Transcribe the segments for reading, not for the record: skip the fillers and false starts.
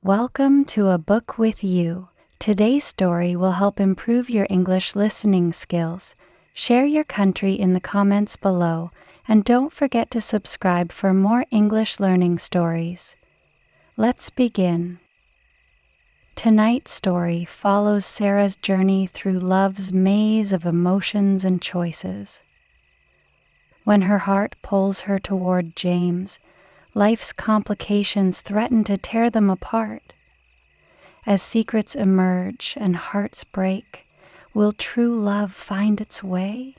Welcome to A Book with You. Today's story will help improve your English listening skills. Share your country in the comments below, and don't forget to subscribe for more English learning stories. Let's begin. Tonight's story follows Sarah's journey through love's maze of emotions and choices. When her heart pulls her toward James, life's complications threaten to tear them apart. As secrets emerge and hearts break, will true love find its way?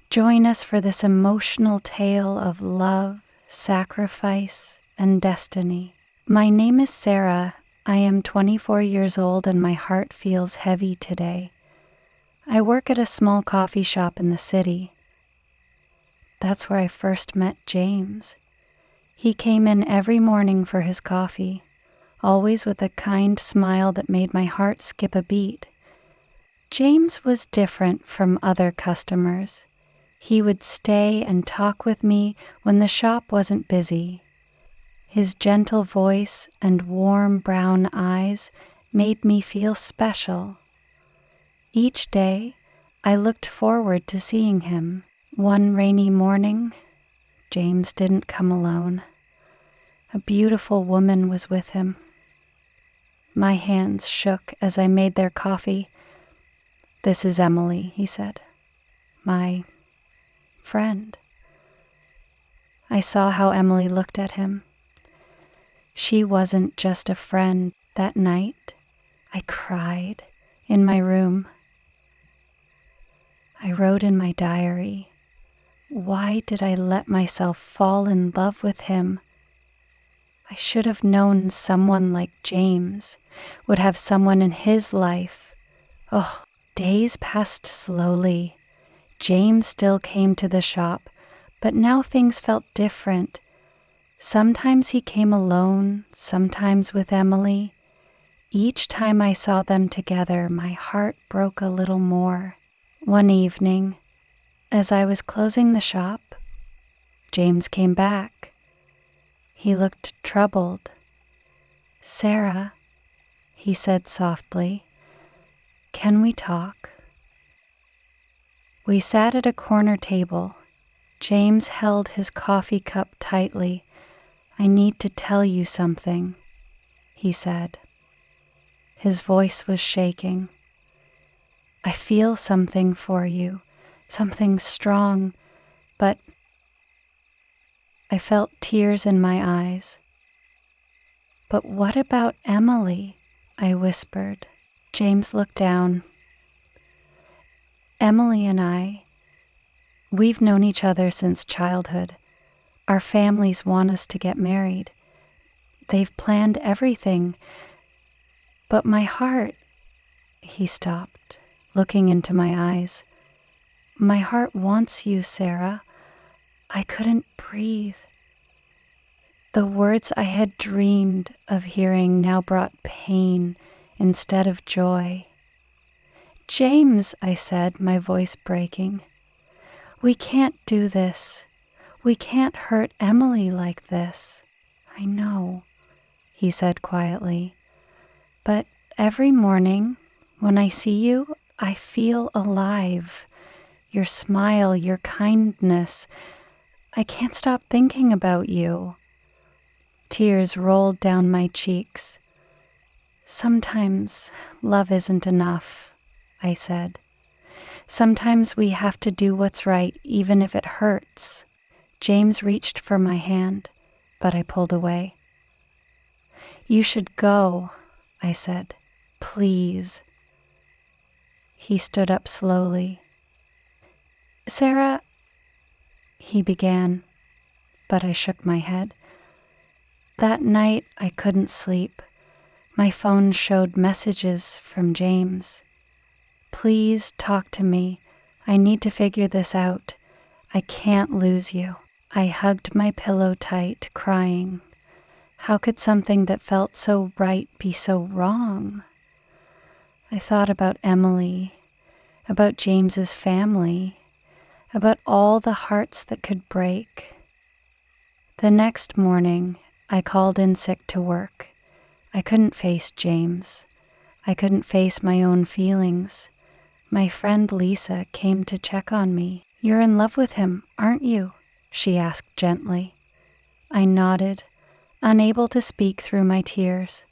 Join us for this emotional tale of love, sacrifice, and destiny. My name is Sarah. I am 24 years old and my heart feels heavy today. I work at a small coffee shop in the city. That's where I first met James. He came in every morning for his coffee, always with a kind smile that made my heart skip a beat. James was different from other customers. He would stay and talk with me when the shop wasn't busy. His gentle voice and warm brown eyes made me feel special. Each day, I looked forward to seeing him. One rainy morning, James didn't come alone. A beautiful woman was with him. My hands shook as I made their coffee. "This is Emily," he said. "My friend." I saw how Emily looked at him. She wasn't just a friend. That night, I cried in my room. I wrote in my diary, "Why did I let myself fall in love with him? I should have known someone like James would have someone in his life." Oh, days passed slowly. James still came to the shop, but now things felt different. Sometimes he came alone, sometimes with Emily. Each time I saw them together, my heart broke a little more. One evening, as I was closing the shop, James came back. He looked troubled. "Sarah," he said softly, "can we talk?" We sat at a corner table. James held his coffee cup tightly. "I need to tell you something," he said. His voice was shaking. "I feel something for you, something strong, but..." I felt tears in my eyes. "But what about Emily?" I whispered. James looked down. "Emily and we've known each other since childhood. Our families want us to get married. They've planned everything. But my heart..." He stopped, looking into my eyes. "My heart wants you, Sarah." I couldn't breathe. The words I had dreamed of hearing now brought pain instead of joy. "James," I said, my voice breaking, "we can't do this. We can't hurt Emily like this." "I know," he said quietly, "but every morning when I see you, I feel alive. Your smile, your kindness. I can't stop thinking about you." Tears rolled down my cheeks. "Sometimes love isn't enough," I said. "Sometimes we have to do what's right, even if it hurts." James reached for my hand, but I pulled away. "You should go," I said. "Please." He stood up slowly. "Sarah," he began, but I shook my head. That night I couldn't sleep. My phone showed messages from James. "Please talk to me. I need to figure this out. I can't lose you." I hugged my pillow tight, crying. How could something that felt so right be so wrong? I thought about Emily, about James's family, about all the hearts that could break. The next morning, I called in sick to work. I couldn't face James. I couldn't face my own feelings. My friend Lisa came to check on me. "You're in love with him, aren't you?" she asked gently. I nodded, unable to speak through my tears.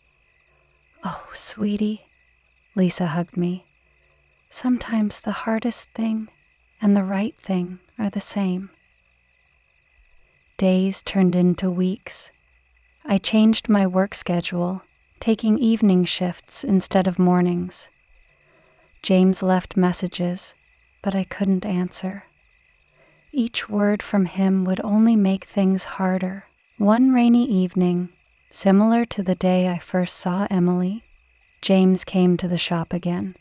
"Oh, sweetie," Lisa hugged me. "Sometimes the hardest thing and the right thing are the same." Days turned into weeks. I changed my work schedule, taking evening shifts instead of mornings. James left messages, but I couldn't answer. Each word from him would only make things harder. One rainy evening, similar to the day I first saw Emily, James came to the shop again.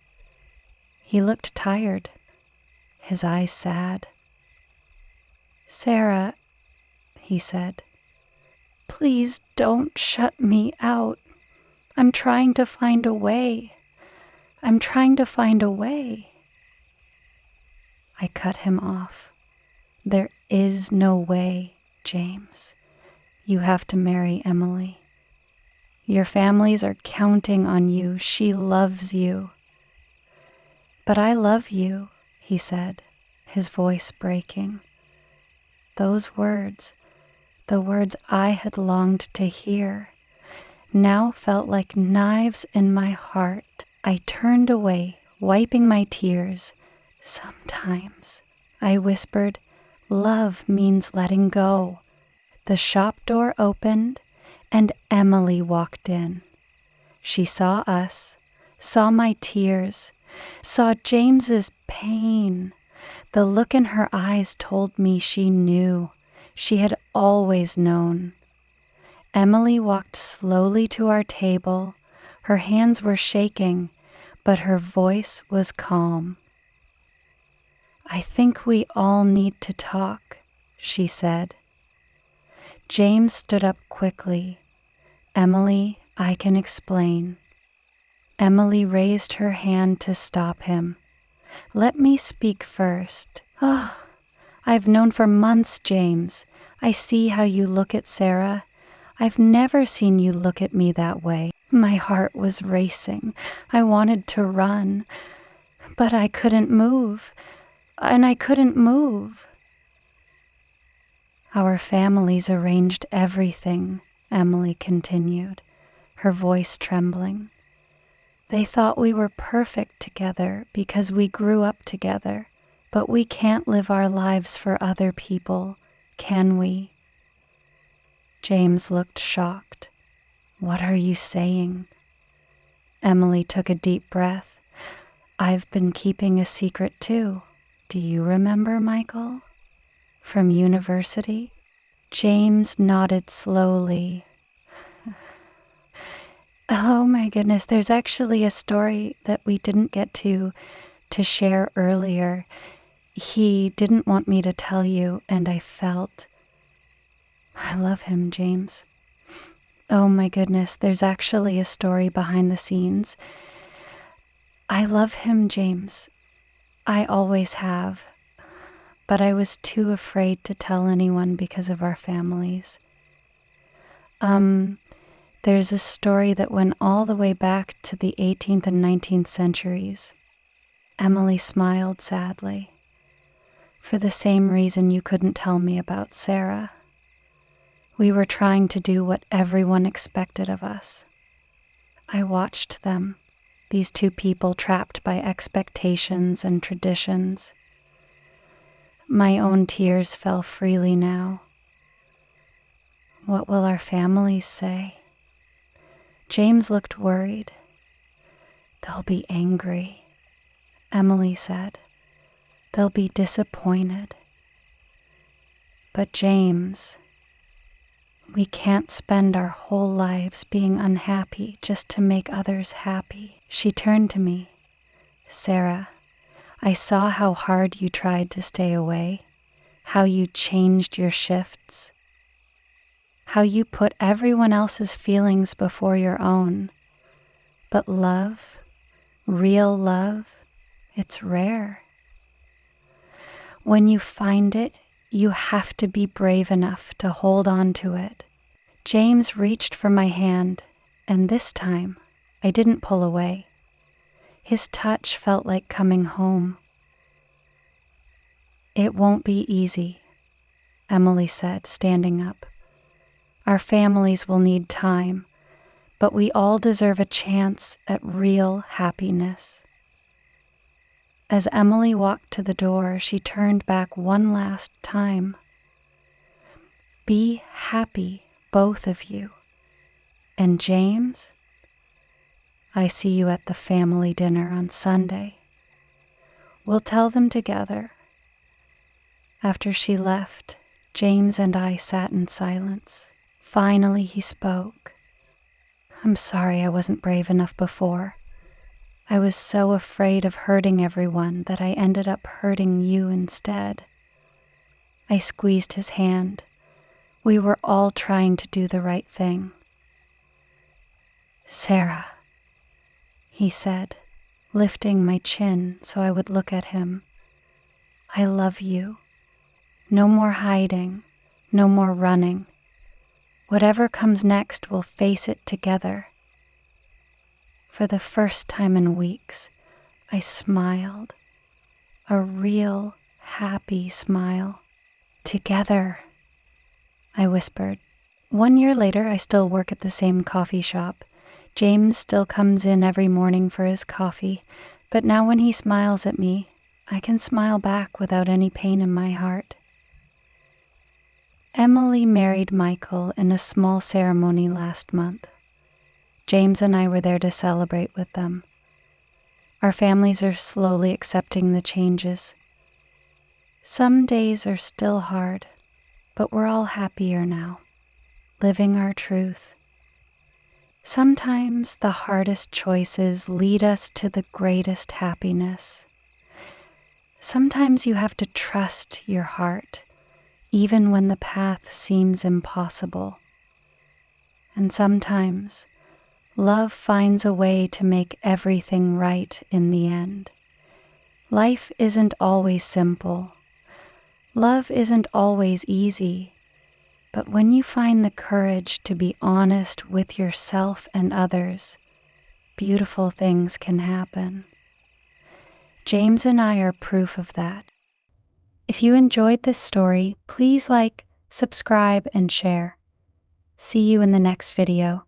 He looked tired, his eyes sad. "Sarah," he said, "please don't shut me out. I'm trying to find a way. I'm trying to find a way." I cut him off. "There is no way, James. You have to marry Emily. Your families are counting on you. She loves you." "But I love you," he said, his voice breaking. Those words, the words I had longed to hear, now felt like knives in my heart. I turned away, wiping my tears. "Sometimes," I whispered, "love means letting go." The shop door opened, and Emily walked in. She saw us, saw my tears, saw James's pain. The look in her eyes told me she knew. She had always known. Emily walked slowly to our table. Her hands were shaking, but her voice was calm. "I think we all need to talk," she said. James stood up quickly. "Emily, I can explain." Emily raised her hand to stop him. "Let me speak first." "Oh, I've known for months, James. I see how you look at Sarah. I've never seen you look at me that way." My heart was racing. I wanted to run, but I couldn't move, and I couldn't move. "Our families arranged everything," Emily continued, her voice trembling. "They thought we were perfect together because we grew up together, but we can't live our lives for other people, can we?" James looked shocked. "What are you saying?" Emily took a deep breath. "I've been keeping a secret too. Do you remember, Michael? From university?" James nodded slowly. "Oh my goodness, there's actually a story that we didn't get to share earlier. He didn't want me to tell you, and I felt... I love him, James. Oh my goodness, there's actually a story behind the scenes. I love him, James. I always have. But I was too afraid to tell anyone because of our families. There's a story that went all the way back to the 18th and 19th centuries." Emily smiled sadly. "For the same reason you couldn't tell me about Sarah. We were trying to do what everyone expected of us. I watched them, these two people trapped by expectations and traditions. My own tears fell freely now. What will our families say?" James looked worried. "They'll be angry," Emily said. "They'll be disappointed." "But James, we can't spend our whole lives being unhappy just to make others happy." She turned to me. "Sarah, I saw how hard you tried to stay away, how you changed your shifts, how you put everyone else's feelings before your own. But love, real love, it's rare. When you find it, you have to be brave enough to hold on to it." James reached for my hand. And this time, I didn't pull away. His touch felt like coming home. "It won't be easy," Emily said, standing up. "Our families will need time, but we all deserve a chance at real happiness." As Emily walked to the door, she turned back one last time. "Be happy, both of you. And James, I see you at the family dinner on Sunday. We'll tell them together." After she left, James and I sat in silence. Finally, he spoke. "I'm sorry I wasn't brave enough before. I was so afraid of hurting everyone that I ended up hurting you instead." I squeezed his hand. We were all trying to do the right thing. "Sarah," he said, lifting my chin so I would look at him. "I love you. No more hiding, no more running. Whatever comes next, we'll face it together." For the first time in weeks, I smiled. A real, happy smile. "Together," I whispered. 1 year later, I still work at the same coffee shop. James still comes in every morning for his coffee, but now when he smiles at me, I can smile back without any pain in my heart. Emily married Michael in a small ceremony last month. James and I were there to celebrate with them. Our families are slowly accepting the changes. Some days are still hard, but we're all happier now, living our truth. Sometimes the hardest choices lead us to the greatest happiness. Sometimes you have to trust your heart, even when the path seems impossible. And sometimes love finds a way to make everything right in the end. Life isn't always simple. Love isn't always easy. But when you find the courage to be honest with yourself and others, beautiful things can happen. James and I are proof of that. If you enjoyed this story, please like, subscribe, and share. See you in the next video.